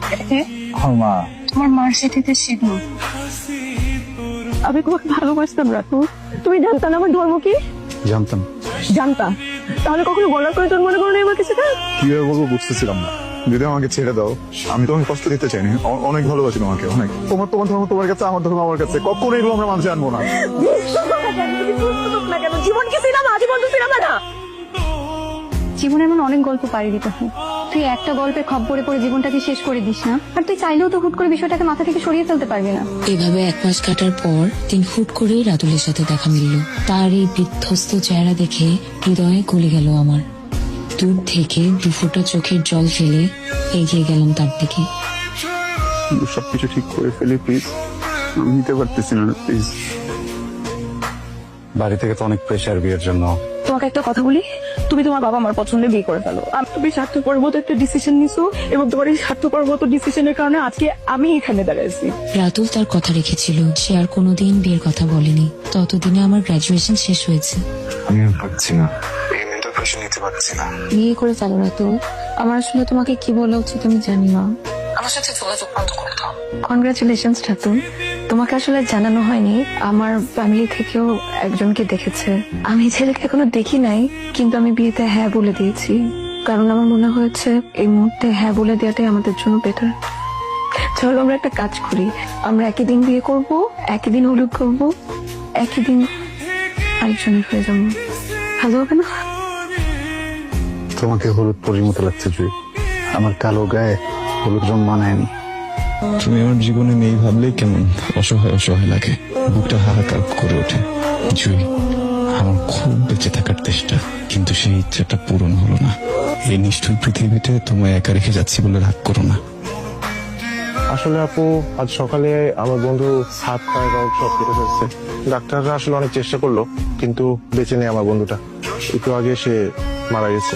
মা, আমার মার সাথে সিঁদুর। আমি তোমাকে ভালোবাসতাম রাতু। তুমি জানতা না আমার ধর্ম কি? জানতাম। জানতা? তাহলে কখনো বলার করে তোর মনে করো না আমাকে সেটা? কিভাবে বলবো বুঝতেছিলাম না। যদি আমাকে ছেড়ে দাও, আমি তোমাকে কষ্ট দিতে চাইনি। অনেক ভালোবাসি তোমাকে, অনেক। তোমার ধর্ম তোমার কাছে, আমার ধর্ম আমার কাছে। কখনো এগুলো আমরা মানুষ আনবো না। জীবন কি সিনেমা? জীবন তো সিনেমা না। জীবনে এমন অনেক গল্প পাড়ি দিতে হয়। তুই একটা গল্পের খপ্পরে পড়ে জীবনটাকে শেষ করে দিস না। আর তুই চাইলেও তো হুট করে বিষয়টাকে মাথা থেকে সরিয়ে ফেলতে পারবি না। এভাবে 1 মাস কাটার পর দিন হুট করেই রাতুলের সাথে দেখা মিলল। তার এই বিধ্বস্ত চেহারা দেখে হৃদয়ে গলে গেল আমার। দূর থেকে 2 ফোঁটা চোখের জল ফেলে এগিয়ে গেলাম তার দিকে। সবকিছু ঠিক করে ফেলি প্লিজ। আমি নিতে পারতেছি না প্লিজ। বাড়ি থেকে তো অনেক প্রেশার বিয়ের জন্য। তোমাকে একটা কথা বলি, তুমি তোমার বাবা আমার পছন্দে বিয়ে করে ফেলো। তুমি স্বার্থপর মতো একটা ডিসিশন নিছো এবং তোমার এই স্বার্থপর মতো ডিসিশনের কারণে আজকে আমি এখানে দাঁড়াইছি। রাতুল তার কথা রেখেছিল, সে আর কোনোদিন বিয়ের কথা বলেনি। ততদিনে আমার গ্রাজুয়েশন শেষ হয়েছে। আমি ভাবছি না, এই মেন্টাল প্রেশার নিতে পারছি না। বিয়ে করে ফেলো রাতুল। আমার আসলে তোমাকে কি বলা উচিত আমি জানি না। আমার সাথে যোগাযোগ বন্ধ করে দাও। কনগ্রাচুলেশনস রাতুল, তোমাকে আসলে জানানো হয়নি, আমার ফ্যামিলি থেকেও একজনকে দেখেছে। আমি ছেলেকে এখনো দেখি নাই, কিন্তু আমি বিয়েতে হ্যাঁ বলে দিয়েছি। কারণ আমার মনে হয়েছে এই মুহূর্তে হ্যাঁ বলে দেওয়াটাই আমাদের জন্য বেটার। চলো আমরা একটা কাজ করি, আমরা একই দিন বিয়ে করব, একই দিন হলুদ করব, একই দিন আরেকজনের হয়ে যাবো। ভালো হবে না? তোমাকে হলুদ পরির মতো লাগছে জুই। আমার কালো গায়ে হলুদ রং মানায়নি। তুমি আমার জীবনে নেই ভাবলেই কেমন অসহায় অসহায় লাগে, বুকটা হাহাকার করে ওঠে। জুই, আমার খুব বেঁচে থাকার চেষ্টা, কিন্তু সেই ইচ্ছাটা পূরণ হলো না। এই নিষ্ঠুর পৃথিবীতে তোমায় একা রেখে যাচ্ছি বলে রাগ করো না। আসলে আপু, আজ সকালে আমার বন্ধু হাত পায়ে রোগ সব কেটে ফেলছে। ডাক্তাররা আসলে অনেক চেষ্টা করলো, কিন্তু বেঁচে নেই আমার বন্ধুটা। একটু আগে সে মারা গেছে।